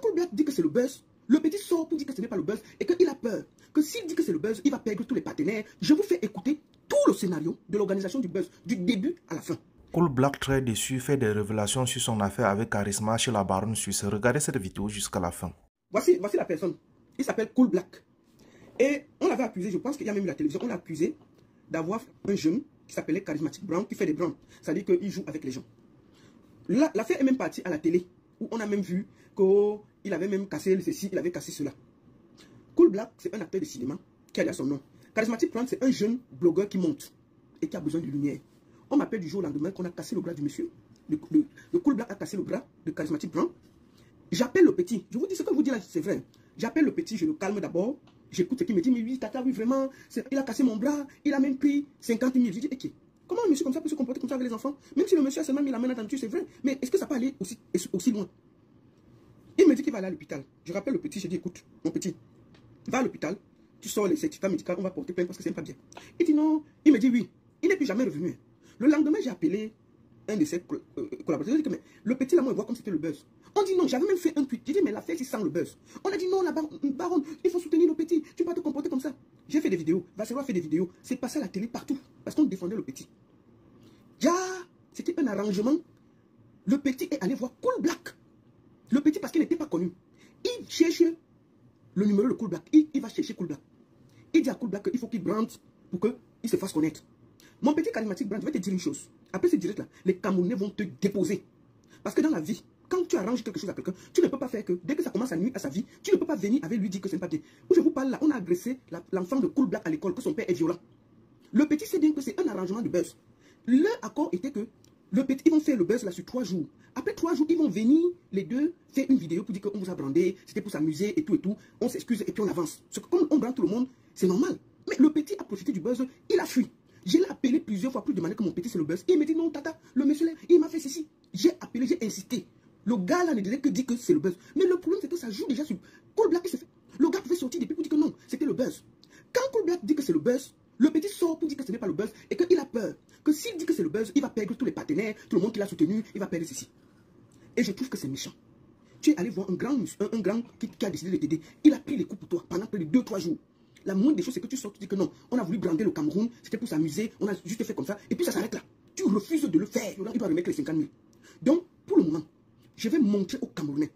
Cool Black dit que c'est le buzz, le petit sort pour dire que ce n'est pas le buzz et qu'il a peur que s'il dit que c'est le buzz, il va perdre tous les partenaires. Je vous fais écouter tout le scénario de l'organisation du buzz, du début à la fin. Cool Black, très déçu, fait des révélations sur son affaire avec Charisma chez la baronne suisse. Regardez cette vidéo jusqu'à la fin. Voici la personne. Il s'appelle Cool Black. Et on l'avait accusé, je pense qu'il y a même eu la télévision, on l'a accusé d'avoir un jeune qui s'appelait Charismatic Brown, qui fait des brands. C'est-à-dire qu'il joue avec les gens. L'affaire est même partie à la télé, où on a même vu qu'il avait même cassé ceci, il avait cassé cela. Cool Black, c'est un acteur de cinéma qui a son nom. Charismatic Brown, c'est un jeune blogueur qui monte et qui a besoin de lumière. On m'appelle du jour au lendemain qu'on a cassé le bras du monsieur. Le Cool Black a cassé le bras de Charismatic Brown. J'appelle le petit. Je vous dis ce que je vous dis là, c'est vrai. J'appelle le petit, je le calme d'abord. J'écoute ce qu'il me dit. Mais oui, tata, oui, vraiment. Il a cassé mon bras. Il a même pris 50 000. Je dis, ok. Comment un monsieur comme ça peut se comporter comme ça avec les enfants? Même si le monsieur a seulement mis la main dans la nature, c'est vrai. Mais est-ce que ça peut aller aussi loin? Il me dit qu'il va aller à l'hôpital. Je rappelle le petit, je dis, écoute, mon petit, va à l'hôpital. Tu sors les certificats médicaux, on va porter plainte parce que c'est pas bien. Il dit non. Il me dit oui. Il n'est plus jamais revenu. Le lendemain, j'ai appelé un de ses collaborateurs. Je dis que mais le petit là, moi, il voit comme c'était le buzz. On dit non, j'avais même fait un tweet. J'ai dit, mais l'affaire, c'est sans le buzz. On a dit non, la baronne, il faut soutenir le petit. Tu peux pas te comporter comme ça. J'ai fait des vidéos. Vassero a fait des vidéos. C'est passé à la télé partout. Parce qu'on défendait le petit. C'était un arrangement. Le petit est allé voir Cool Black. Le petit, parce qu'il n'était pas connu. Il cherche le numéro de Cool Black. Il va chercher Cool Black. Il dit à Cool Black qu'il faut qu'il brande pour qu'il se fasse connaître. Mon petit Charismatic Brand, je vais te dire une chose. Après ce direct-là, les Camerounais vont te déposer. Parce que dans la vie, quand tu arranges quelque chose à quelqu'un, tu ne peux pas faire que dès que ça commence à nuire à sa vie, tu ne peux pas venir avec lui dire que ce n'est pas bien. Où je vous parle là, on a agressé l'enfant de Cool Black à l'école, que son père est violent. Le petit sait bien que c'est un arrangement de buzz. Leur accord était que le petit, ils vont faire le buzz là sur 3 jours. Après 3 jours, ils vont venir, les deux, faire une vidéo pour dire qu'on vous a brandé, c'était pour s'amuser et tout. On s'excuse et puis on avance. Parce que comme on brande tout le monde, c'est normal. Mais le petit a profité du buzz, il a fui. Je l'ai appelé plusieurs fois pour demander que mon petit c'est le buzz. Il me dit non, tata, le monsieur là, il m'a fait ceci. J'ai appelé, j'ai insisté. Le gars là ne disait que dit que c'est le buzz. Mais le problème c'est que ça joue déjà sur Cool Black. Le gars pouvait sortir depuis pour dire que non, c'était le buzz. Quand Cool Black dit que c'est le buzz, le petit sort pour dire que ce n'est pas le buzz et qu'il a peur que s'il dit que c'est le buzz, il va perdre tous les partenaires, tout le monde qui l'a soutenu, il va perdre ceci. Et je trouve que c'est méchant. Tu es allé voir un grand qui a décidé de t'aider. Il a pris les coups pour toi pendant près de 2-3 jours. La moindre des choses, c'est que tu sors, tu dis que non, on a voulu brander le Cameroun, c'était pour s'amuser, on a juste fait comme ça, et puis ça s'arrête là. Tu refuses de le faire, il va remettre les 50 000. Donc, pour le moment, je vais montrer aux Camerounais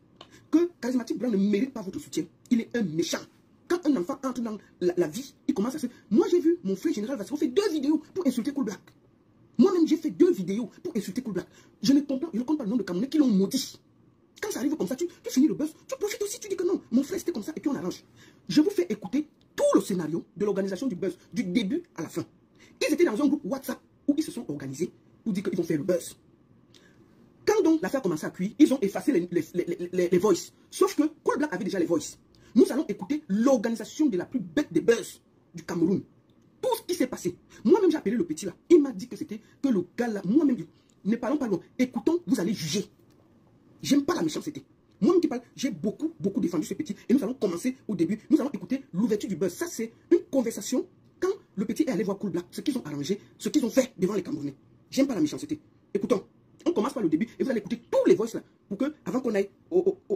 que Charismatic Brown ne mérite pas votre soutien. Il est un méchant. Quand un enfant entre dans la vie, il commence à se... Moi, j'ai vu mon frère général Vassero faire 2 vidéos pour insulter Cool Black. Moi-même, j'ai fait 2 vidéos pour insulter Cool Black. Je ne compte pas le nom de Camerounais qui l'ont maudit. Quand ça arrive comme ça, tu finis le buzz, tu profites aussi, tu dis que non, mon frère c'était comme ça, et puis on arrange. Je vous fais écouter tout le scénario de l'organisation du buzz, du début à la fin. Ils étaient dans un groupe WhatsApp où ils se sont organisés pour dire qu'ils vont faire le buzz. Quand donc l'affaire a commencé à cuire, ils ont effacé les voices. Sauf que Cool Black avait déjà les voices. Nous allons écouter l'organisation de la plus bête des buzz du Cameroun. Tout ce qui s'est passé. Moi-même, j'ai appelé le petit là. Il m'a dit que c'était que le gars là, moi-même, ne parlons pas loin. Écoutons, vous allez juger. J'aime pas la méchanceté. Moi-même qui parle, j'ai beaucoup défendu ce petit. Et nous allons commencer au début. Nous allons écouter l'ouverture du buzz. Ça, c'est une conversation. Quand le petit est allé voir Cool Black, ce qu'ils ont arrangé, ce qu'ils ont fait devant les Camerounais. J'aime pas la méchanceté. Écoutons. On commence par le début et vous allez écouter tous les voices là. Pour que, avant qu'on aille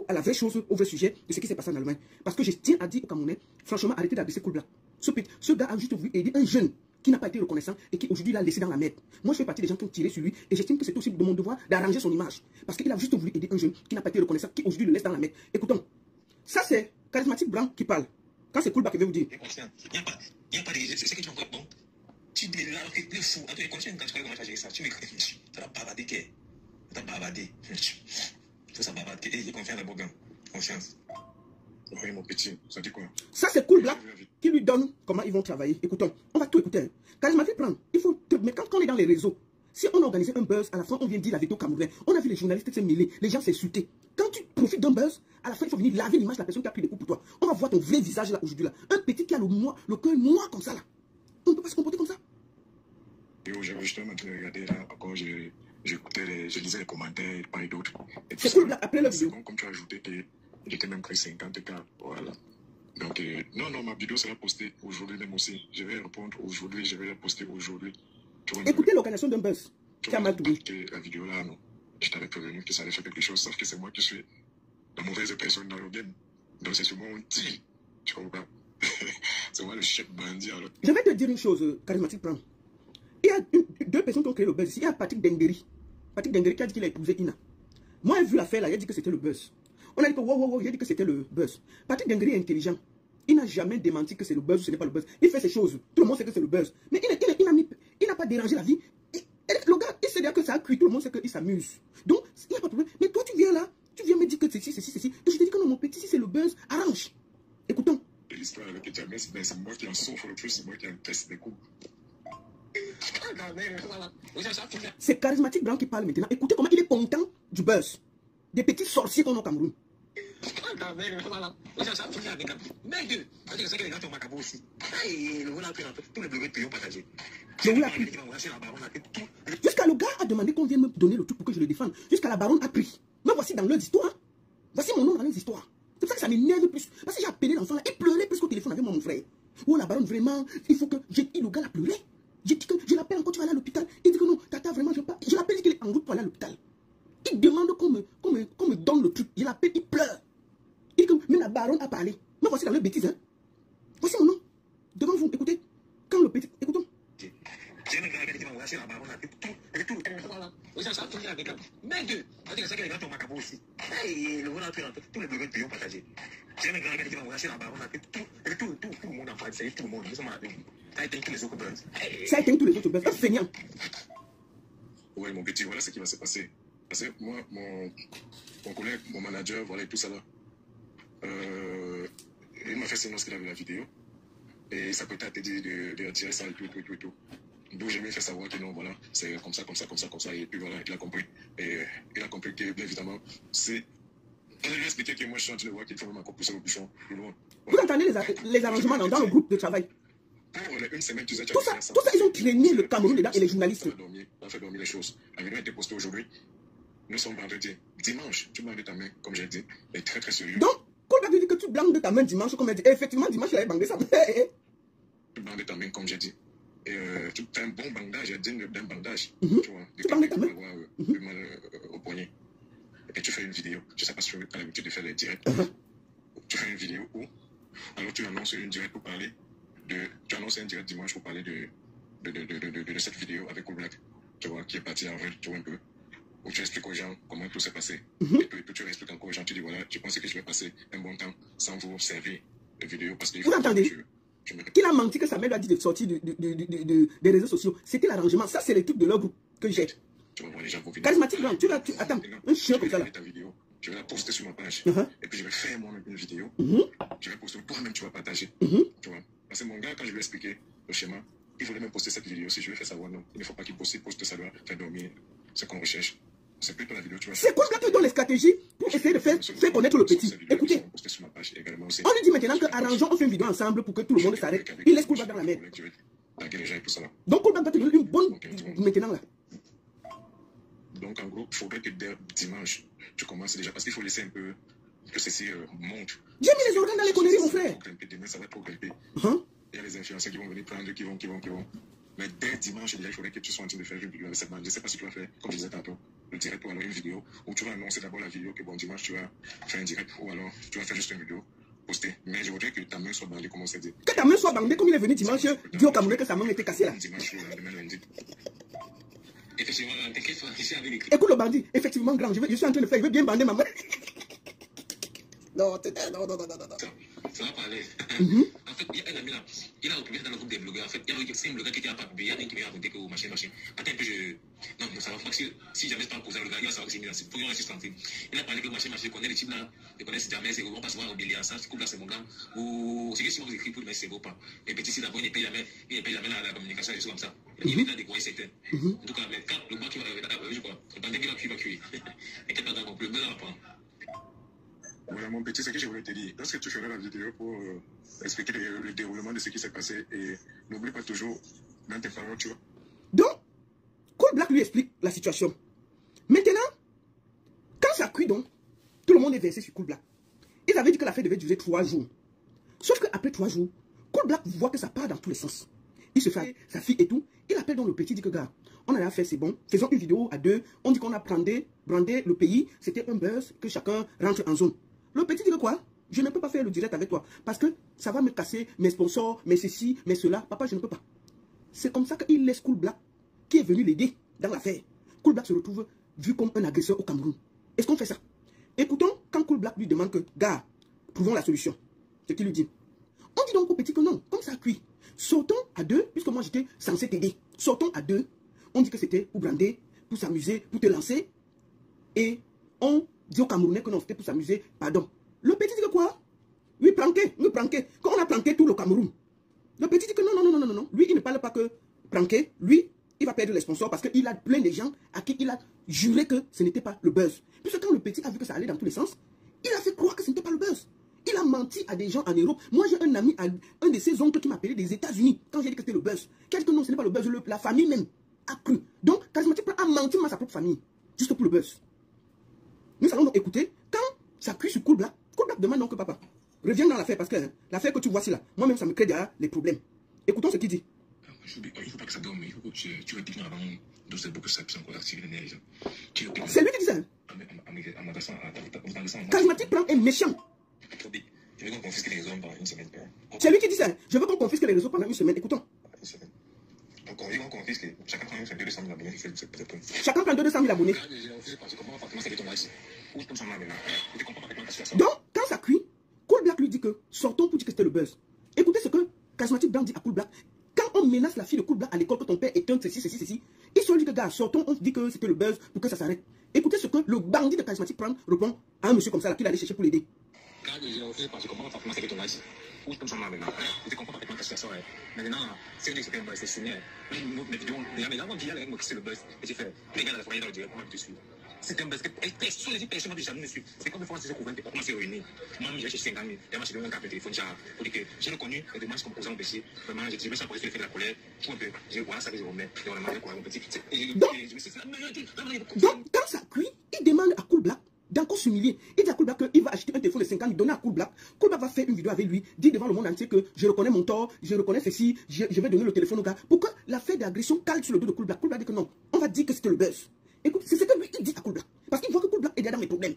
à la vraie chose, au vrai sujet de ce qui s'est passé en Allemagne. Parce que je tiens à dire aux Camerounais, franchement, arrêtez d'agresser Cool Black. Ce gars a juste voulu aider un jeune qui n'a pas été reconnaissant et qui aujourd'hui l'a laissé dans la merde. Moi, je fais partie des gens qui ont tiré sur lui et j'estime que c'est aussi de mon devoir d'arranger son image. Parce qu'il a juste voulu aider un jeune qui n'a pas été reconnaissant, qui aujourd'hui le laisse dans la merde. Écoutons. Ça, c'est Charismatic Blanc qui parle. Quand c'est Cool Black qui veut vous dire. Il n'y a pas de... C'est que tu m'envoies bon. Tu dis là, tu es fou. Attends, quand tu connais comment gérer ça, tu m'écris. Tu vas bavarder. Tu vas bavarder. Faut ça bavarder. Et j'ai confiance dans Bogan. Confiance. Oui, mon petit, ça dit quoi? Ça, c'est Cool Black qui lui donne comment ils vont travailler. Écoutons, on va tout écouter. Charismatic Blanc, il faut... Mais quand on est dans les réseaux, si on organisait un buzz, à la fin, on vient dire la vérité au Camerounais. On a vu les journalistes se mêler, les gens s'insulter. Quand tu profites d'un buzz, à la fin, il faut venir laver l'image de la personne qui a pris des coups pour toi. On va voir ton vrai visage là, aujourd'hui là. Un petit qui a le cœur noir comme ça là. On ne peut pas se comporter comme ça. Et aujourd'hui, je suis en train de regarder là, encore, j'écoutais, je lisais les commentaires et pas d'autres. C'est Cool Black, après la vidéo. Comme tu as ajouté, j'étais même pris 50 cas, voilà. Donc, non, ma vidéo sera postée aujourd'hui même aussi. Je vais répondre aujourd'hui, je vais la poster aujourd'hui. Écoutez l'organisation d'un buzz qui a mal tourné. La vidéo là, non. Je t'avais prévenu que ça allait faire quelque chose, sauf que c'est moi qui suis la mauvaise personne dans le game. Donc c'est sûrement un tir. Tu comprends? C'est moi le chef bandit alors. Je vais te dire une chose, charismatique Brown. Il y a deux personnes qui ont créé le buzz ici. Il y a Patrick Dengeri. Patrick Dengeri qui a dit qu'il a épousé Ina. Moi, j'ai vu l'affaire là, il a dit que c'était le buzz. On a dit que wow, il a dit que c'était le buzz. Patrick Dengeri est intelligent. Il n'a jamais démenti que c'est le buzz ou ce n'est pas le buzz. Il fait ses choses. Tout le monde sait que c'est le buzz. Mais il n'a pas dérangé la vie. Le gars, il sait dire que ça a cuit. Tout le monde sait qu'il s'amuse. Donc, il n'y a pas de problème. Mais toi, tu viens là, tu viens me dire que c'est ceci. Et je te dis que non, mon petit, si c'est le buzz, arrange. Écoutons. L'histoire avec Jamel, c'est moi qui en souffre le plus, c'est moi qui en teste des coups. C'est charismatique Brown qui parle maintenant. Écoutez comment il est content du buzz. Des petits sorciers qu'on a au Cameroun. Jusqu'à le gars a demandé qu'on vienne me donner le truc pour que je le défende. Jusqu'à la baronne a pris. Mais voici dans leurs histoires. Voici mon nom dans leurs histoires. C'est pour ça que ça m'énerve plus. Parce que j'ai appelé l'enfant là. Il pleurait plus qu'au téléphone avec moi, mon frère. Oh la baronne, vraiment, il faut que... Le gars l'a pleuré. J'ai dit que je l'appelle encore, tu vas aller à l'hôpital. Il dit que non, tata, vraiment, je ne veux pas. Je l'appelle, il dit qu'il est en route pour aller à l'hôpital. Il demande qu'on me donne le truc. Je l'appelle, il pleure. Il dit que mais la baronne a parlé. Mais voici dans le bêtise, hein. Voici mon nom. Devant vous, écoutez. Quand le petit... Écoutons. Ça a éteint tous les autres buzz. Un feignant. Ouais, mon petit, voilà ce qui va se passer. Parce que moi, mon collègue, mon manager, voilà, et tout ça là, il m'a fait sinon ce qu'il a vu la vidéo. Et il s'apprêtait à te dire de retirer ça et tout. D'où j'ai mis fait savoir que non, voilà, c'est comme ça. Et puis voilà, il a compris. Et il a compris que, bien évidemment, c'est... Je lui ai expliqué que moi, je suis en train de voir qu'il faut même encore pousser au bouchon plus loin. Vous entendez les arrangements dans le groupe de travail? Pour une semaine, tu sais, tout ça, ils ont traîné le Cameroun dedans et les journalistes. On a fait dormir les choses. La vidéo a été postée aujourd'hui. Nous sommes vendredi. Dimanche, tu blancs de ta main, comme j'ai dit, est très sérieux. Donc, quand tu dis que tu blancs de ta main dimanche, comme elle dit, effectivement, dimanche, il avait bandé ça. Tu blancs de ta main, comme j'ai dit. Et tu fais un bon bandage, digne d'un bandage. Tu vois, tu blancs de ta main. Plus mal au poignet. Et puis tu fais une vidéo. Je ne sais pas si tu as l'habitude de faire les directs. Tu fais une vidéo où, alors tu annonces une direct pour parler tu annonces un direct dimanche pour parler de cette vidéo avec Cool Black, tu vois, qui est parti en vrai, tu vois un peu, où tu expliques aux gens comment tout s'est passé. Et puis tu expliques encore aux gens, tu dis voilà, je pense que je vais passer un bon temps sans vous servir de vidéo parce que... Vous entendez? Qu'il a menti que sa mère lui a dit de sortir des réseaux sociaux. C'était l'arrangement. Ça, c'est les trucs de leur groupe que j'ai. Tu vas voir les gens vos vidéos. Charismatique, attends, un chien comme ça là. Je vais la poster sur ma page. Et puis je vais faire moi-même une vidéo. Je vais poster, toi-même tu vas partager. Tu vois. Parce que mon gars, quand je lui ai expliqué le schéma, il voulait même poster cette vidéo. Si je lui ai fait savoir, non, il ne faut pas qu'il poste, ça doit faire dormir ce qu'on recherche. C'est plutôt la vidéo, tu vois. C'est quoi qui donne les stratégies pour essayer de faire connaître le petit? Écoutez, on lui dit maintenant que arrangeons, on fait une vidéo ensemble pour que tout le monde s'arrête. Il laisse Cool Black dans la merde. Donc Cool Black va te donner une bonne maintenant là. Donc en gros, il faudrait que dès dimanche, tu commences déjà, parce qu'il faut laisser un peu que ceci monte. J'ai mis les organes dans les conneries, mon frère. Demain, ça va trop grimper. Il y a les influenceurs qui vont venir prendre, qui vont. Mais dès dimanche, déjà, il faudrait que tu sois en train de faire une vidéo avec cette bande. Je ne sais pas si tu vas faire, comme je disais tantôt, le direct ou alors une vidéo où tu vas annoncer d'abord la vidéo que bon, dimanche, tu vas faire un direct ou alors tu vas faire juste une vidéo postée. Mais je voudrais que ta main soit bandée, comme on s'est dit. Que ta main soit bandée, comme il est venu dimanche, dit au Camerounais que sa main était cassée là. Dimanche ou demain lundi. Effectivement, t'inquiète pas, ici avec les clés. Écoute le bandit, effectivement grand, je suis en train de faire, je veux bien bander ma main. Non. Ça va parler. En fait, il y a un ami là, il a publié dans le groupe des blogueurs. En fait, il y a un blogueur qui était à pas publié, il y a un qui m'a raconté que machin. Attends un peu, non, ça va pas. Si jamais je parle pour ça, le gars, il va savoir que c'est mis là. Pour qu'on reste tranquille. Il a parlé que machin, je connais les types là, je connais jamais, on passe voir au billet ensemble, ce couple là, c'est mon gars. Ou c'est que si on vous écrit pour le mettre, c'est beau pas. Et petit, si d'abord, il ne paye jamais la communication, juste comme ça. Il est dans des coins certains. En tout cas, quand le gars qui va, je crois, le bandit qui va cuire. Et qu'est-ce que t'as compris? Le gars va prendre. Voilà mon petit, c'est ce que je voulais te dire. Lorsque tu feras la vidéo pour expliquer le déroulement de ce qui s'est passé et n'oublie pas toujours dans tes paroles, tu vois. Donc, Cool Black lui explique la situation. Maintenant, quand ça cuit donc, tout le monde est versé sur Cool Black. Il avait dit que la fête devait durer 3 jours. Sauf qu'après 3 jours, Cool Black voit que ça part dans tous les sens. Il se fait sa fille et tout. Il appelle donc le petit, dit que gars, on a fait, c'est bon, faisons une vidéo à deux. On dit qu'on a brandé le pays, c'était un buzz, que chacun rentre en zone. Le petit dit que quoi? Je ne peux pas faire le direct avec toi parce que ça va me casser mes sponsors, mes ceci, mes cela. Papa, je ne peux pas. C'est comme ça qu'il laisse Cool Black, qui est venu l'aider dans l'affaire. Cool Black se retrouve vu comme un agresseur au Cameroun. Est-ce qu'on fait ça? Écoutons quand Cool Black lui demande que, gars, trouvons la solution. Ce qu'il lui dit. On dit donc au petit que non, comme ça cuit. Sortons à deux, puisque moi j'étais censé t'aider. Sortons à deux. On dit que c'était pour brander, pour s'amuser, pour te lancer. Et on dit au Camerounais que non, c'était pour s'amuser. Pardon. Le petit dit que quoi? Oui, planqué. Quand on a planqué tout le Cameroun. Le petit dit que non. Lui, il ne parle pas que planqué. Lui, il va perdre les sponsors parce qu'il a plein de gens à qui il a juré que ce n'était pas le buzz. Puisque quand le petit a vu que ça allait dans tous les sens, il a fait croire que ce n'était pas le buzz. Il a menti à des gens en Europe. Moi, j'ai un ami, un de ses oncles qui m'a appelé des États-Unis quand j'ai dit que c'était le buzz. Qui a dit que non, ce n'est pas le buzz. La famille même a cru. Donc, Charismatic a menti à sa propre famille. Juste pour le buzz. Nous allons donc écouter quand ça cuit sur Cool Black. Cool Black demande donc papa, reviens dans l'affaire parce que l'affaire que tu vois là, moi-même ça me crée derrière les problèmes. Écoutons ce qu'il dit. Il ne faut pas que ça dorme, il faut que tu répliques avant 12 heures pour que ça puisse encore activer l'énergie. C'est lui qui dit ça. Charismatic Plan est méchant. Je veux qu'on confisque les réseaux pendant une semaine. C'est lui qui dit ça. Je veux qu'on confisque les réseaux pendant une semaine. Écoutons. Donc on dit qu'on confisque. Chacun prend 200 000 abonnés. Chacun prend 200 000 abonnés. Donc, quand ça cuit, Cool Black lui dit que sortons pour dire que c'était le buzz. Écoutez ce que Charismatic Blanc dit à Cool Black. Quand on menace la fille de Cool Black à l'école que ton père est un ceci, ils se dit que gars, sortons, on dit que c'était le buzz pour que ça s'arrête. Écoutez ce que le bandit de Charismatic Blanc répond à un monsieur comme ça là qu'il allait chercher pour l'aider. Ou comme ça maintenant. Tu comprends parfaitement ta situation. Maintenant, si on dit que c'était un buzz, c'est signé. Mes vidéos, mais là, on dit avec moi que c'est le buzz. Et j'ai fait, les gars, la foyer dans le direct, moi, je te suis. C'est un buzz que personne ne jamais me suit. C'est comme une fois, c'est couvert, on s'est réunis. Moi, j'ai acheté 50 000. Et moi, j'ai donné un carte de téléphone, pour dire que j'ai reconnu les demandes comme posant au PC. Vraiment, j'ai mis ça pour essayer de faire de la colère. Je un peu, voilà ça que je remets. Et on a demandé quoi, mon petit. Donc, quand ça cuit, il demande à Cool Black d'encore s'humilier. Il dit à Cool Black qu'il va acheter un téléphone de 50 000, donner à Cool Black. Cool Black va faire une vidéo avec lui, dire devant le monde entier que je reconnais mon tort, je reconnais ceci, je vais donner le téléphone au gars. Pour que l'affaire d'agression cale sur le dos de Cool Black. Cool Black dit que non, on va dire que c'était le buzz. Écoute, c'est ce que lui il dit à Cool Black. Parce qu'il voit que Cool Black est dans les problèmes.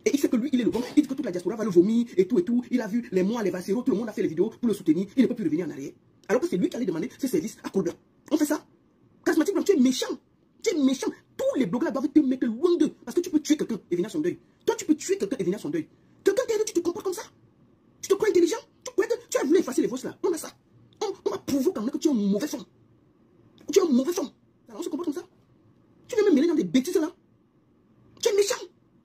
Et il sait que lui, il est le bon. Il dit que toute la diaspora va le vomir et tout. Il a vu les mois, les vaceros, tout le monde a fait les vidéos pour le soutenir. Il ne peut plus revenir en arrière. Alors que c'est lui qui allait demander ses services à Cool Black. On fait ça. Charismatic Blanc, tu es méchant. Tu es méchant. Tous les blogueurs doivent te mettre loin d'eux. Parce que tu peux tuer quelqu'un et venir à son deuil. Toi, tu peux tuer quelqu'un et venir à son deuil. Quelqu'un t'aide, tu te comportes comme ça. Tu te crois intelligent. Tu crois que tu as voulu effacer les fausses là. On a ça. On va prouver quand même que tu es un mauvais fond. Tu es un mauvais fond. Alors on se comporte comme ça. Tu veux me mêler dans des bêtises là. Tu es méchant.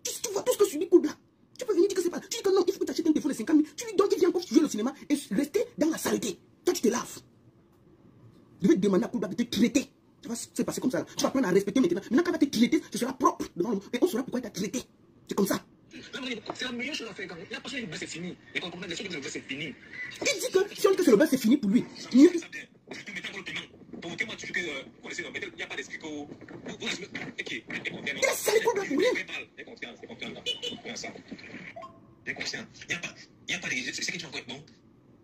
Tu vois tout ce que subit Cool Black. Tu peux venir dire que c'est pas. Tu dis que non, il faut que tu achètes un téléphone de 50 000. Tu lui donnes, il vient encore jouer le cinéma et rester dans la saleté. Toi, tu te laves. Je vais te demander à Cool Black de te traiter. Tu vas se passer comme ça. Là. Tu vas apprendre à respecter maintenant. Maintenant, quand il va te traiter, ce sera propre devant le monde. Et on saura pourquoi il t'a traité. C'est comme ça. C'est la meilleure chose à faire quand même. La prochaine buzz, c'est fini. Et quand on comprend les choses, le buzz, c'est fini. Il dit que si on dit que c'est le buzz, c'est fini pour lui. Tu mets encore le paiement. Pour que moi, tu dis que il n'y a pas d'esprit que vous il a salé Cool Black pour rien. J'ai confiance. J'ai conscience. Il n'y a pas de. C'est ce que tu vas bon.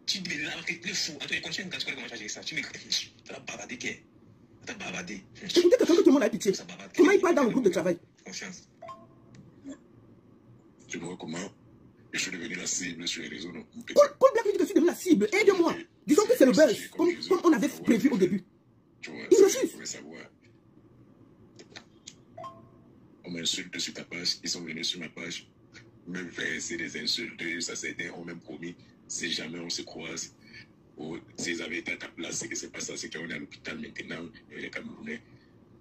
Tu dis là, le fou. Attends, continue quand tu connais comment changer ça. Tu m'écris. Tu as bavardé. Tu as bavardé. Écoutez quelqu'un que tout le monde a pitié. Comment il parle dans le groupe de travail? Confiance. Tu vois comment je suis devenu la cible sur les réseaux. Cool Black lui dit que je suis devenu la cible. Aide-moi. Disons que c'est le buzz. Comme on avait prévu au début. Tu vois, il refuse. On m'insulte sur ta page. Ils sont venus sur ma page. Me verser des insultes. Ça, certains ont même promis. Si jamais on se croise. Ou s'ils avaient été à ta place, c'est que c'est pas ça. C'est qu'on est à l'hôpital maintenant. Et les Camerounais.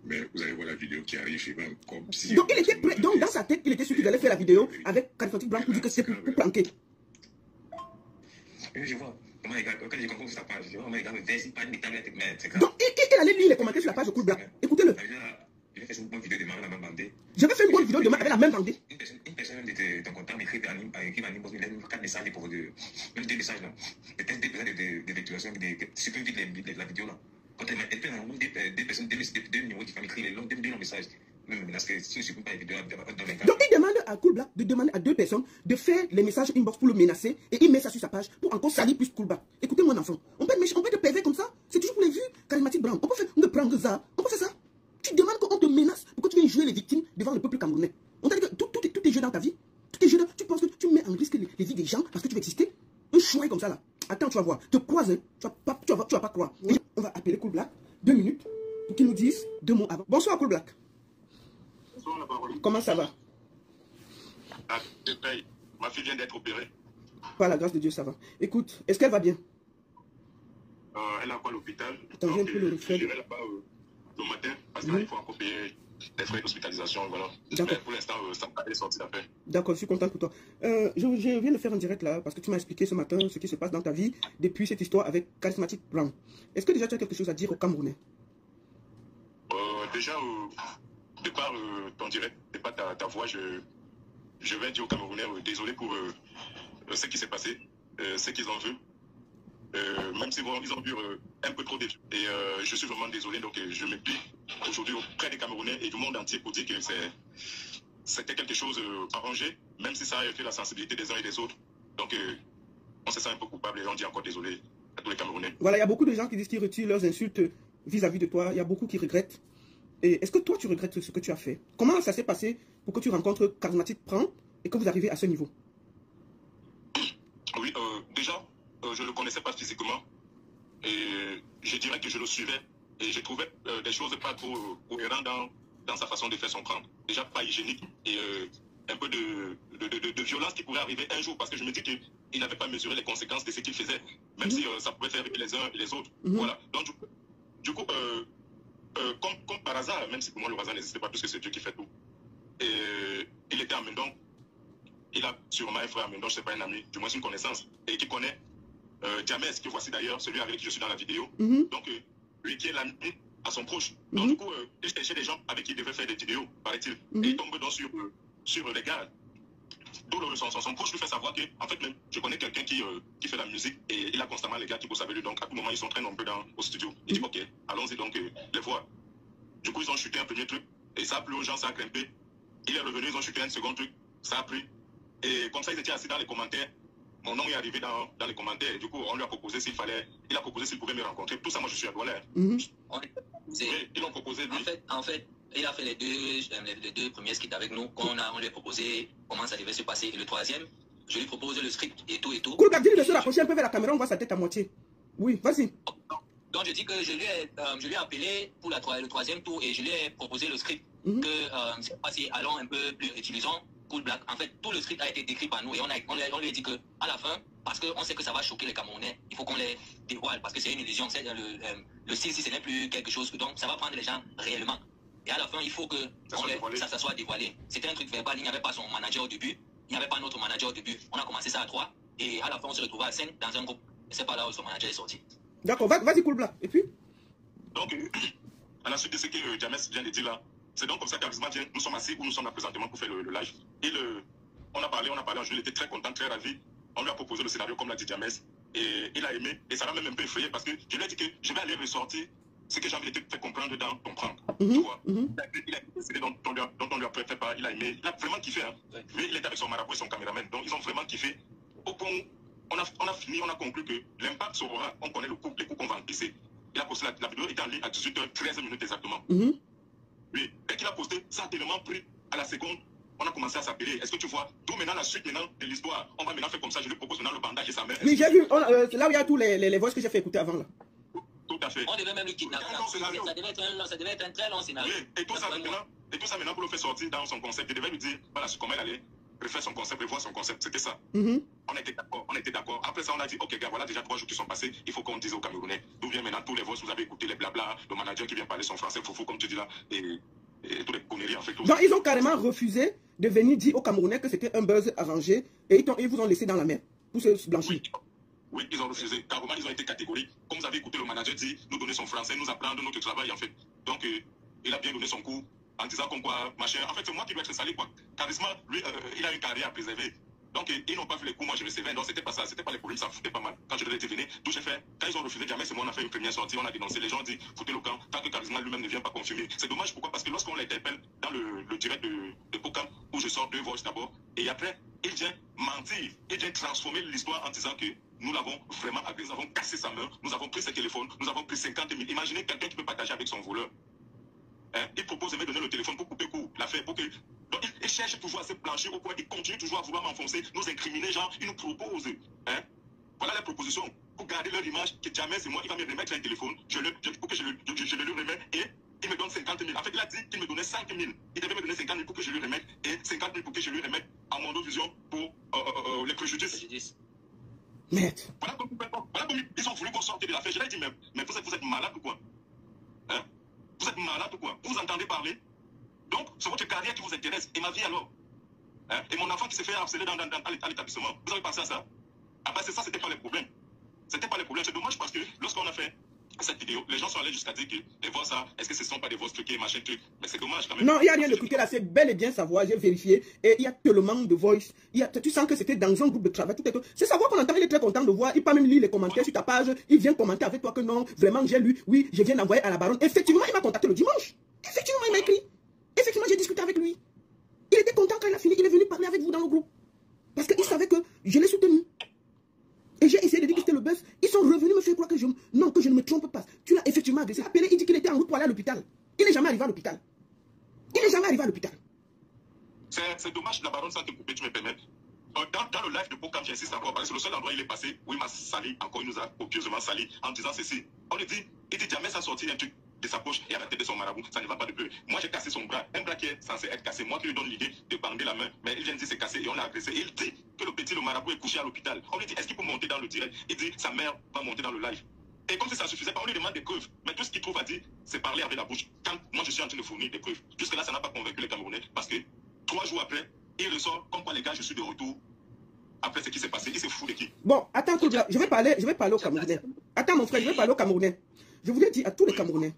Mais vous allez voir la vidéo qui arrive, il va comme si... Donc il était prêt, donc dans sa tête, il était sûr qu'il allait faire la vidéo avec Charismatic Blanc pour dire que c'est pour planquer. Je vois comment les gars, quand j'ai compris sur ta page, je vois comment les gars me versent pas une tablette, mais c'est grave. Donc il allait lire les commentaires sur la page de Cool Black. Écoutez-le. Je vais faire une bonne vidéo demain avec la même bandée. Je vais faire une bonne vidéo demain avec la même bandée. Une personne de ton contact m'écrit à Nimbo, il a 4 messages pour même 2 messages là. Peut-être des besoins de lecturation, supprimer la vidéo là. Quand elle peut des personnes, 2 numéros différents, écrire les longs, 2 longs messages. Donc il demande à Cool Black de demander à 2 personnes de faire les messages inbox pour le menacer et il met ça sur sa page pour encore salir plus Cool Black. Écoutez mon enfant, on peut être méchant, on peut être pervers comme ça, c'est toujours pour les vues charismatiques Brown. On peut faire de prendre ça, on peut faire ça. Tu demandes qu'on te menace pour que tu viennes jouer les victimes devant le peuple camerounais. On t'a dit que tout est jeu dans ta vie, tout est jeu dans, tu penses que tu mets en risque les vies des gens parce que tu veux exister. Un choix comme ça là. Attends, tu vas voir, te croise, hein. Tu vas pas croire. Et on va appeler Cool Black 2 minutes pour qu'il nous dise 2 mots avant. Bonsoir Cool Black. Bonsoir, la parole. Comment ça va? Ah, ma fille vient d'être opérée. Par la grâce de Dieu, ça va. Écoute, est-ce qu'elle va bien? Elle est encore à l'hôpital. Attends, je viens de le refaire. Je vais là-bas le matin parce qu'il faut encore payer les frais d'hospitalisation. Voilà. Mais pour l'instant, ça est sorti d'affaire. D'accord, je suis content pour toi. Je viens de faire un direct là parce que tu m'as expliqué ce matin ce qui se passe dans ta vie depuis cette histoire avec Charismatic Brown. Est-ce que déjà tu as quelque chose à dire aux Camerounais? Déjà, de par ton direct, de par ta voix, je vais dire aux Camerounais désolé pour ce qui s'est passé, ce qu'ils ont vu. Même si ils ont vu un peu trop de... Et je suis vraiment désolé, donc je me plie aujourd'hui auprès des Camerounais et du monde entier pour dire que c'était quelque chose arrangé, même si ça a fait la sensibilité des uns et des autres. Donc on se sent un peu coupable et on dit encore désolé à tous les Camerounais. Voilà, il y a beaucoup de gens qui disent qu'ils retirent leurs insultes vis-à-vis de toi. Il y a beaucoup qui regrettent. Et est-ce que toi tu regrettes ce que tu as fait? Comment ça s'est passé pour que tu rencontres Charismatic Brown et que vous arrivez à ce niveau? Oui, déjà, je ne le connaissais pas physiquement. Et je dirais que je le suivais. Et j'ai trouvé des choses pas trop cohérentes dans sa façon de faire son prendre. Déjà pas hygiénique. Et un peu de violence qui pourrait arriver un jour. Parce que je me dis qu'il n'avait pas mesuré les conséquences de ce qu'il faisait. Même si ça pouvait faire les uns et les autres. Voilà. Donc du coup, comme par hasard, même si pour moi le hasard n'existait pas, puisque c'est Dieu qui fait tout. Et il était à Mendon. Il a sûrement un frère à Mendon, je ne sais pas, un ami, du moins une connaissance, et qui connaît James, que voici d'ailleurs, celui avec qui je suis dans la vidéo. Donc, lui qui est l'ami à son proche. Donc, du coup, il cherchait des gens avec qui il devait faire des vidéos, paraît-il. Et il tombe donc sur les gars. D'où son proche lui fait savoir que, en fait, même, je connais quelqu'un qui fait la musique et il a constamment les gars qui bossent avec lui. Donc, à tout moment, ils sont très nombreux au studio. Il dit, ok, allons-y donc les voir. Du coup, ils ont chuté un premier truc et ça a plu aux gens, ça a grimpé. Il est revenu, ils ont chuté un second truc, ça a plu. Et comme ça, ils étaient assis dans les commentaires. Mon nom est arrivé dans les commentaires. Et du coup, on lui a proposé il a proposé s'il pouvait me rencontrer. Tout ça, moi, je suis à Douala. Ils l'ont proposé, lui. En fait, il a fait les deux premiers skits avec nous. Quand on lui a proposé comment ça devait se passer. Et le troisième, je lui propose le script et tout. Cool, dis-lui de se rapprocher un peu vers la caméra, on voit sa tête à moitié. Oui, vas-y. Donc, je dis que je lui ai appelé pour le troisième tour et je lui ai proposé le script. Que c'est passé, allons un peu plus, utilisons Cool Black. En fait, tout le script a été décrit par nous et on lui a dit qu'à la fin, parce qu'on sait que ça va choquer les Camerounais, il faut qu'on les dévoile parce que c'est une illusion. Le style, si ce n'est plus quelque chose, donc ça va prendre les gens réellement. Et à la fin, il faut que ça soit dévoilé. C'était un truc verbal, il n'y avait pas son manager au début, il n'y avait pas notre manager au début. On a commencé ça à 3 et à la fin, on se retrouvait à 5 dans un groupe. Et c'est pas là où son manager est sorti. D'accord, vas-y Cool Black. Et puis donc, à la suite de ce que James vient de dire là, c'est donc comme ça qu'Avisma vient, nous sommes assis où nous sommes là présentement pour faire le live. Et on a parlé, il était très content, très ravi. On lui a proposé le scénario comme l'a dit James. Et il a aimé. Et ça l'a même un peu effrayé parce que je lui ai dit que je vais aller ressortir ce que j'ai envie de te faire comprendre dans ton prendre. Tu vois. Il a décidé dont on lui a préféré pas, il a aimé. Il a vraiment kiffé. Hein. Lui, il était avec son marabout et son caméraman. Donc ils ont vraiment kiffé. Au point où on a fini, on a conclu que l'impact sera, on connaît les coups qu'on va encaisser. Il a posté la vidéo, était en ligne à 18h13 minutes exactement. Oui, dès qu'il a posté, ça a tellement pris à la seconde. On a commencé à s'appeler. Est-ce que tu vois? D'où maintenant la suite maintenant de l'histoire. On va maintenant faire comme ça. Je lui propose maintenant le bandage et sa mère. Oui, j'ai vu. C'est là où il y a tous les voix que j'ai fait écouter avant là. Tout à fait. On devait même le kidnapper. Ça devait être un très long scénario. Oui, et tout ça maintenant pour le faire sortir dans son concept. Il devait lui dire, voilà, comment elle allait refaire son concept, revoir son concept. C'était ça. On était d'accord. Après ça, on a dit, ok, gars, voilà déjà 3 jours qui sont passés. Il faut qu'on dise aux Camerounais d'où viennent maintenant tous les voix. Vous avez écouté les blabla, le manager qui vient parler son français, foufou, comme tu dis là. Et toutes les conneries en fait. Donc ils ont carrément refusé de venir dire aux Camerounais que c'était un buzz arrangé et ils vous ont laissé dans la mer pour se blanchir. Oui, ils ont refusé. Carrément, ils ont été catégoriques. Comme vous avez écouté le manager dire, nous donner son français, nous apprendre notre travail en fait. Donc il a bien donné son coup en disant comme quoi, machin. En fait, c'est moi qui dois être salé quoi. Charisma, lui, il a une carrière à préserver. Donc, ils n'ont pas vu les coups, moi je le savais. Donc, c'était pas ça, c'était pas les problèmes, ça foutait pas mal. Quand je leur ai dit, venez, tout j'ai fait. Quand ils ont refusé, jamais c'est moi, on a fait une première sortie, on a dénoncé. Les gens ont dit, foutez le camp, tant que Charisma lui-même ne vient pas confirmer. C'est dommage, pourquoi? Parce que lorsqu'on l'interpelle dans le direct de Pokam, où je sors 2 voix d'abord, et après, il vient mentir, il vient transformer l'histoire en disant que nous l'avons vraiment agressé, nous avons cassé sa main, nous avons pris ses téléphones, nous avons pris 50 000. Imaginez quelqu'un qui peut partager avec son voleur. Hein? Il propose de me donner le téléphone pour couper court l'affaire, pour que... Donc il cherche toujours à se plancher au coin, il continue toujours à vouloir m'enfoncer, nous incriminer, genre, il nous propose. Hein? Voilà les propositions. Pour garder leur image, que jamais c'est moi, il va me remettre un téléphone, pour que je le lui remette, et il me donne 50 000. En fait, il a dit qu'il me donnait 5 000. Il devait me donner 50 000 pour que je lui remette, et 50 000 pour que je lui remette à mon vision pour les préjudices. Merde. Voilà comme ils ont voulu qu'on sorte de l'affaire. Je leur ai dit, mais vous êtes malade ou quoi? Hein? Vous êtes malade ou quoi? Vous entendez parler? Donc, c'est votre carrière qui vous intéresse. Et ma vie alors? Hein? Et mon enfant qui s'est fait harceler dans l'établissement. Vous avez pensé à ça? Ah ben c'est ça, c'était pas les problèmes. C'était pas les problèmes. C'est dommage parce que lorsqu'on a fait cette vidéo, les gens sont allés jusqu'à dire que les voix ça, est-ce que ce ne sont pas des voix truquées, machin truc? Mais c'est dommage quand même. Non, il n'y a rien de truqué là, c'est bel et bien sa voix, j'ai vérifié. Et il y a tellement de voice. Tu sens que c'était dans un groupe de travail. C'est sa voix qu'on entend, il est très content de voir. Il peut même lire les commentaires sur ta page. Il vient commenter avec toi que non, vraiment j'ai lu. Oui, je viens d'envoyer à la baronne. Effectivement, il m'a contacté le dimanche. Effectivement, il m'a écrit. Effectivement, j'ai discuté avec lui. Il était content quand il a fini. Il est venu parler avec vous dans le groupe. Parce qu'il savait que je l'ai soutenu. Et j'ai essayé de dire que c'était le buzz. Ils sont revenus me faire croire que je ne me trompe pas. Tu l'as effectivement agressé. Appelé, il dit qu'il était en route pour aller à l'hôpital. Il n'est jamais arrivé à l'hôpital. Il n'est jamais arrivé à l'hôpital. C'est dommage, la baronne, sans te couper, tu me permets. Dans le live de Pokam, j'insiste encore, parce que c'est le seul endroit où il est passé, où il m'a sali, encore il nous a copieusement sali, en disant ceci. On lui dit, il dit jamais ça sorti un truc de sa poche et à la tête de son marabout, ça ne va pas de peu. Moi j'ai cassé son bras, un bras qui est censé être cassé, moi qui lui donne l'idée de bander la main, mais il vient de dire c'est cassé et on l'a agressé. Et il dit que le marabout est couché à l'hôpital. On lui dit est-ce qu'il peut monter dans le direct? Il dit sa mère va monter dans le live. Et comme si ça ne suffisait pas, on lui demande des preuves. Mais tout ce qu'il trouve à dire, c'est parler avec la bouche. Quand moi je suis en train de fournir des preuves, jusque là ça n'a pas convaincu les Camerounais parce que 3 jours après, il ressort comme quoi les gars je suis de retour. Après ce qui s'est passé, il s'est fou de qui? Bon, attends, je vais parler aux Camerounais. Attends mon frère, je vais parler aux Camerounais. Je voulais dire à tous les Camerounais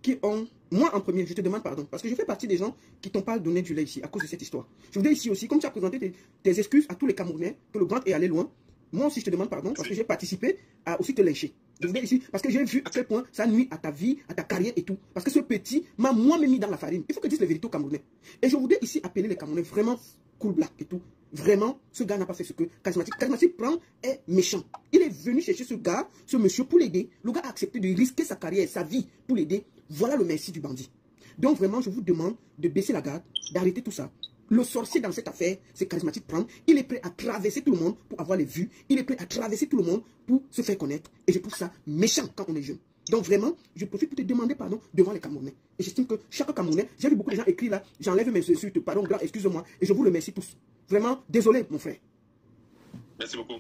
qui ont, moi en premier, je te demande pardon, parce que je fais partie des gens qui t'ont pas donné du lait ici à cause de cette histoire. Je voudrais ici aussi, comme tu as présenté tes excuses à tous les Camerounais, que le grand est allé loin, moi aussi je te demande pardon parce que j'ai participé à aussi te lyncher. Je voudrais ici, parce que j'ai vu à quel point ça nuit à ta vie, à ta carrière et tout. Parce que ce petit m'a moi-même mis dans la farine. Il faut que je dise la vérité aux Camerounais. Et je voudrais ici appeler les Camerounais vraiment cool black et tout. Vraiment, ce gars n'a pas fait ce que Charismatique. Charismatique prend est méchant. Il est venu chercher ce gars, ce monsieur pour l'aider. Le gars a accepté de risquer sa carrière, sa vie pour l'aider. Voilà le merci du bandit. Donc vraiment, je vous demande de baisser la garde, d'arrêter tout ça. Le sorcier dans cette affaire, c'est Charismatique prendre. Il est prêt à traverser tout le monde pour avoir les vues. Il est prêt à traverser tout le monde pour se faire connaître. Et je trouve ça méchant quand on est jeune. Donc vraiment, je profite pour te demander pardon devant les Camerounais. Et j'estime que chaque Camerounais, j'ai vu beaucoup de gens écrire là, j'enlève mes insultes, pardon, grand, excusez-moi, et je vous remercie tous. Vraiment, désolé mon frère. Merci beaucoup.